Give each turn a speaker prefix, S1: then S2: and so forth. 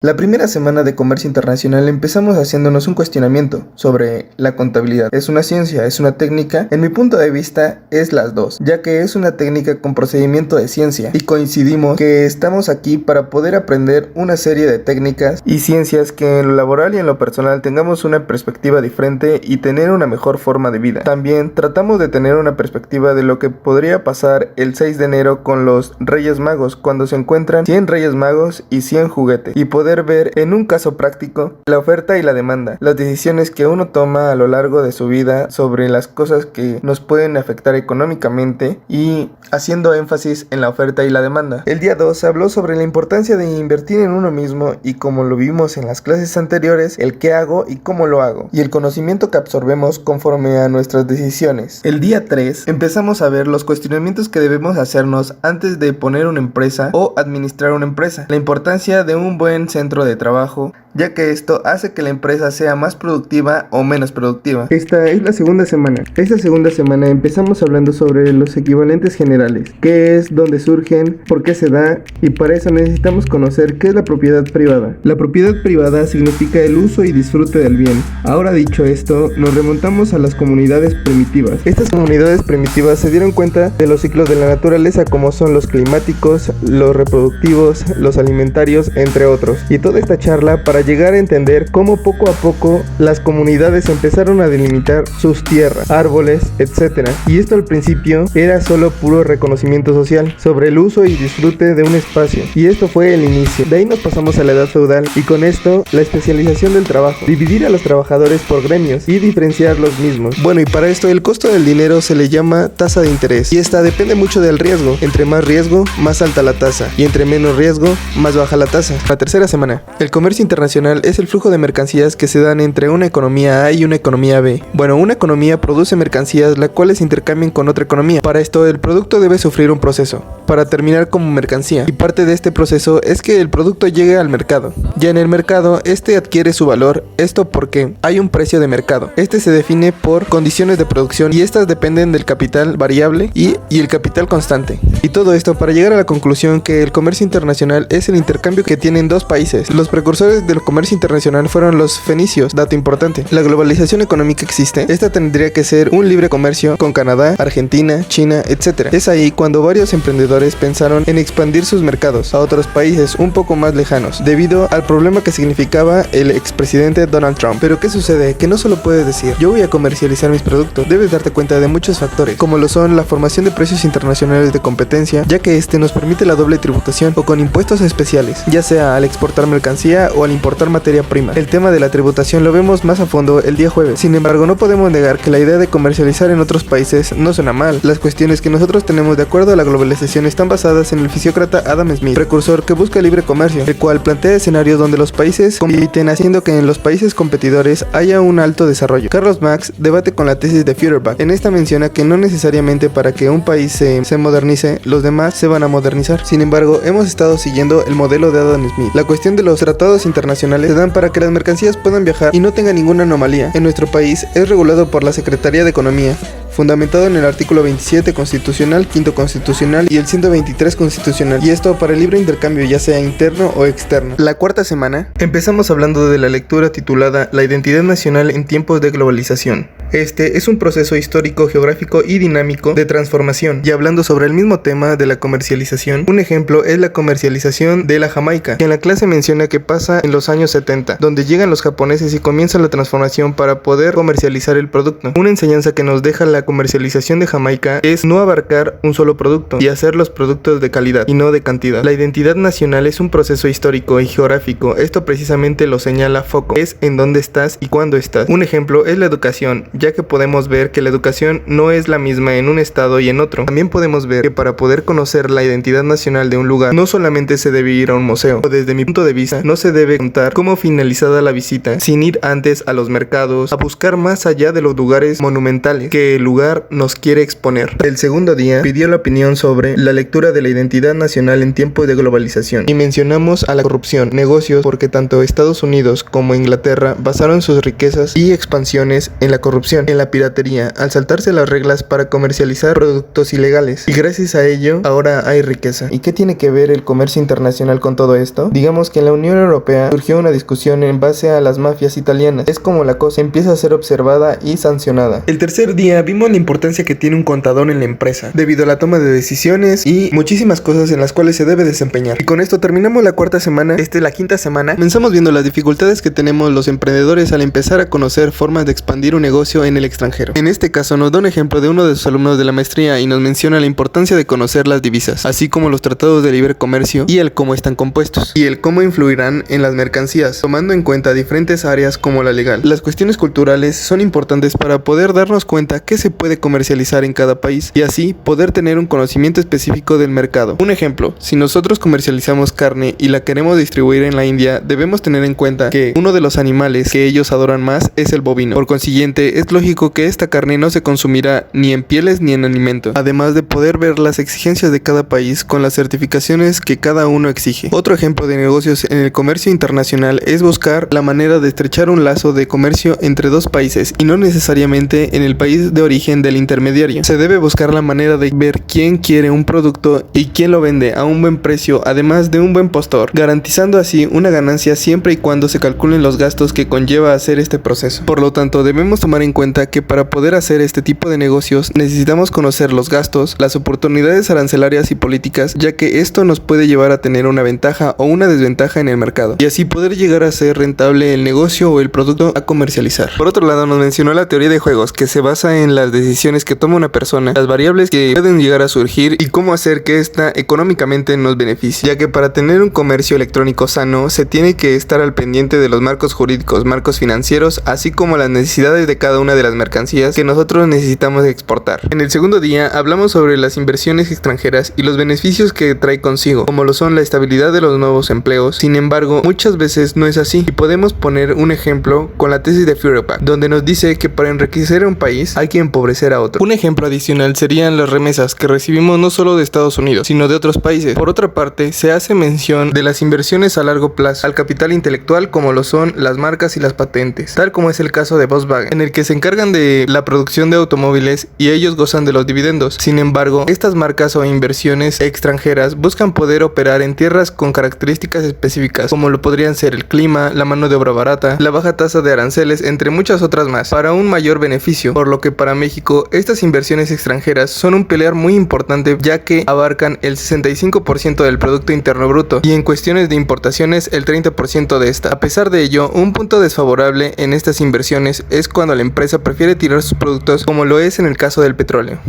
S1: La primera semana de comercio internacional empezamos haciéndonos un cuestionamiento sobre la contabilidad. ¿Es una ciencia? ¿Es una técnica? En mi punto de vista es las dos, ya que es una técnica con procedimiento de ciencia y coincidimos que estamos aquí para poder aprender una serie de técnicas y ciencias que en lo laboral y en lo personal tengamos una perspectiva diferente y tener una mejor forma de vida. También tratamos de tener una perspectiva de lo que podría pasar el 6 de enero con los Reyes Magos cuando se encuentran 100 Reyes Magos y 100 juguetes y poder ver en un caso práctico la oferta y la demanda, las decisiones que uno toma a lo largo de su vida sobre las cosas que nos pueden afectar económicamente y haciendo énfasis en la oferta y la demanda. El día 2 se habló sobre la importancia de invertir en uno mismo y como lo vimos en las clases anteriores, el qué hago y cómo lo hago y el conocimiento que absorbemos conforme a nuestras decisiones. El día 3 empezamos a ver los cuestionamientos que debemos hacernos antes de poner una empresa o administrar una empresa, la importancia de un buen centro de trabajo, ya que esto hace que la empresa sea más productiva o menos productiva. Esta es la segunda semana. Esta segunda semana empezamos hablando sobre los equivalentes generales, qué es, dónde surgen, por qué se da, y para eso necesitamos conocer qué es la propiedad privada. La propiedad privada significa el uso y disfrute del bien. Ahora dicho esto, nos remontamos a las comunidades primitivas. Estas comunidades primitivas se dieron cuenta de los ciclos de la naturaleza como son los climáticos, los reproductivos, los alimentarios, entre otros. Y toda esta charla para llegar a entender cómo poco a poco las comunidades empezaron a delimitar sus tierras, árboles, etc. Y esto al principio era solo puro reconocimiento social sobre el uso y disfrute de un espacio. Y esto fue el inicio. De ahí nos pasamos a la edad feudal y con esto la especialización del trabajo, dividir a los trabajadores por gremios y diferenciar los mismos. Bueno, y para esto el costo del dinero se le llama tasa de interés y esta depende mucho del riesgo. Entre más riesgo, más alta la tasa y entre menos riesgo, más baja la tasa. La tercera semana. El comercio internacional es el flujo de mercancías que se dan entre una economía A y una economía B. Bueno, una economía produce mercancías las cuales se intercambian con otra economía. Para esto el producto debe sufrir un proceso para terminar como mercancía y parte de este proceso es que el producto llegue al mercado. Ya en el mercado este adquiere su valor, esto porque hay un precio de mercado. Este se define por condiciones de producción y estas dependen del capital variable y el capital constante. Y todo esto para llegar a la conclusión que el comercio internacional es el intercambio que tienen dos países. Los precursores del comercio internacional fueron los fenicios, dato importante. La globalización económica existe. Esta tendría que ser un libre comercio con Canadá, Argentina, China, etc. Es ahí cuando varios emprendedores pensaron en expandir sus mercados a otros países un poco más lejanos, debido al problema que significaba el expresidente Donald Trump. Pero ¿qué sucede? Que no solo puedes decir, yo voy a comercializar mis productos. Debes darte cuenta de muchos factores, como lo son la formación de precios internacionales de competencia, ya que este nos permite la doble tributación o con impuestos especiales, ya sea al exportar mercancía o al importar materia prima. El tema de la tributación lo vemos más a fondo el día jueves. Sin embargo, no podemos negar que la idea de comercializar en otros países no suena mal. Las cuestiones que nosotros tenemos de acuerdo a la globalización están basadas en el fisiócrata Adam Smith, precursor que busca libre comercio, el cual plantea escenarios donde los países compiten haciendo que en los países competidores haya un alto desarrollo. Carlos Marx debate con la tesis de Feuerbach. En esta menciona que no necesariamente para que un país se modernice, los demás se van a modernizar. Sin embargo, hemos estado siguiendo el modelo de Adam Smith. La cuestión de los tratados internacionales se dan para que las mercancías puedan viajar y no tengan ninguna anomalía. En nuestro país es regulado por la Secretaría de Economía, fundamentado en el artículo 27 constitucional, 5º constitucional y el 123 constitucional, y esto para el libre intercambio ya sea interno o externo. La cuarta semana empezamos hablando de la lectura titulada La identidad nacional en tiempos de globalización. Este es un proceso histórico, geográfico y dinámico de transformación, y hablando sobre el mismo tema de la comercialización, un ejemplo es la comercialización de la Jamaica, que en la clase menciona que pasa en los años 70, donde llegan los japoneses y comienza la transformación para poder comercializar el producto. Una enseñanza que nos deja la comercialización de Jamaica es no abarcar un solo producto y hacer los productos de calidad y no de cantidad. La identidad nacional es un proceso histórico y geográfico, esto precisamente lo señala Foucault, es en dónde estás y cuándo estás. Un ejemplo es la educación, ya que podemos ver que la educación no es la misma en un estado y en otro. También podemos ver que para poder conocer la identidad nacional de un lugar, no solamente se debe ir a un museo, o desde mi punto de vista, no se debe contar como finalizada la visita, sin ir antes a los mercados, a buscar más allá de los lugares monumentales, que el lugar nos quiere exponer. El segundo día pidió la opinión sobre la lectura de la identidad nacional en tiempos de globalización y mencionamos a la corrupción, negocios, porque tanto Estados Unidos como Inglaterra basaron sus riquezas y expansiones en la corrupción, en la piratería, al saltarse las reglas para comercializar productos ilegales, y gracias a ello ahora hay riqueza. ¿Y qué tiene que ver el comercio internacional con todo esto? Digamos que en la Unión Europea surgió una discusión en base a las mafias italianas. Es como la cosa empieza a ser observada y sancionada. El tercer día vimos la importancia que tiene un contador en la empresa, debido a la toma de decisiones y muchísimas cosas en las cuales se debe desempeñar. Y con esto terminamos la cuarta semana. La quinta semana comenzamos viendo las dificultades que tenemos los emprendedores al empezar a conocer formas de expandir un negocio en el extranjero. En este caso nos da un ejemplo de uno de sus alumnos de la maestría y nos menciona la importancia de conocer las divisas, así como los tratados de libre comercio y el cómo están compuestos, y el cómo influirán en las mercancías, tomando en cuenta diferentes áreas como la legal. Las cuestiones culturales son importantes para poder darnos cuenta qué se puede comercializar en cada país y así poder tener un conocimiento específico del mercado. Un ejemplo, si nosotros comercializamos carne y la queremos distribuir en la India, debemos tener en cuenta que uno de los animales que ellos adoran más es el bovino. Por consiguiente, es lógico que esta carne no se consumirá ni en pieles ni en alimentos, además de poder ver las exigencias de cada país con las certificaciones que cada uno exige. Otro ejemplo de negocios en el comercio internacional es buscar la manera de estrechar un lazo de comercio entre dos países y no necesariamente en el país de origen del intermediario. Se debe buscar la manera de ver quién quiere un producto y quién lo vende a un buen precio, además de un buen postor, garantizando así una ganancia siempre y cuando se calculen los gastos que conlleva hacer este proceso. Por lo tanto, debemos tomar en cuenta que para poder hacer este tipo de negocios necesitamos conocer los gastos, las oportunidades arancelarias y políticas, ya que esto nos puede llevar a tener una ventaja o una desventaja en el mercado y así poder llegar a ser rentable el negocio o el producto a comercializar. Por otro lado, nos mencionó la teoría de juegos, que se basa en las decisiones que toma una persona, las variables que pueden llegar a surgir y cómo hacer que esta económicamente nos beneficie, ya que para tener un comercio electrónico sano se tiene que estar al pendiente de los marcos jurídicos, marcos financieros, así como las necesidades de cada una de las mercancías que nosotros necesitamos exportar. En el segundo día hablamos sobre las inversiones extranjeras y los beneficios que trae consigo, como lo son la estabilidad de los nuevos empleos. Sin embargo, muchas veces no es así y podemos poner un ejemplo con la tesis de Feuerbach, donde nos dice que para enriquecer a un país hay que empobrecer a otro. Un ejemplo adicional serían las remesas que recibimos no solo de Estados Unidos, sino de otros países. Por otra parte, se hace mención de las inversiones a largo plazo, al capital intelectual, como lo son las marcas y las patentes, tal como es el caso de Volkswagen, en el que se encargan de la producción de automóviles y ellos gozan de los dividendos. Sin embargo, estas marcas o inversiones extranjeras buscan poder operar en tierras con características específicas, como lo podrían ser el clima, la mano de obra barata, la baja tasa de aranceles, entre muchas otras más, para un mayor beneficio, por lo que para México estas inversiones extranjeras son un pilar muy importante, ya que abarcan el 65% del Producto Interno Bruto y en cuestiones de importaciones el 30% de esta. A pesar de ello, un punto desfavorable en estas inversiones es cuando la empresa prefiere tirar sus productos, como lo es en el caso del petróleo.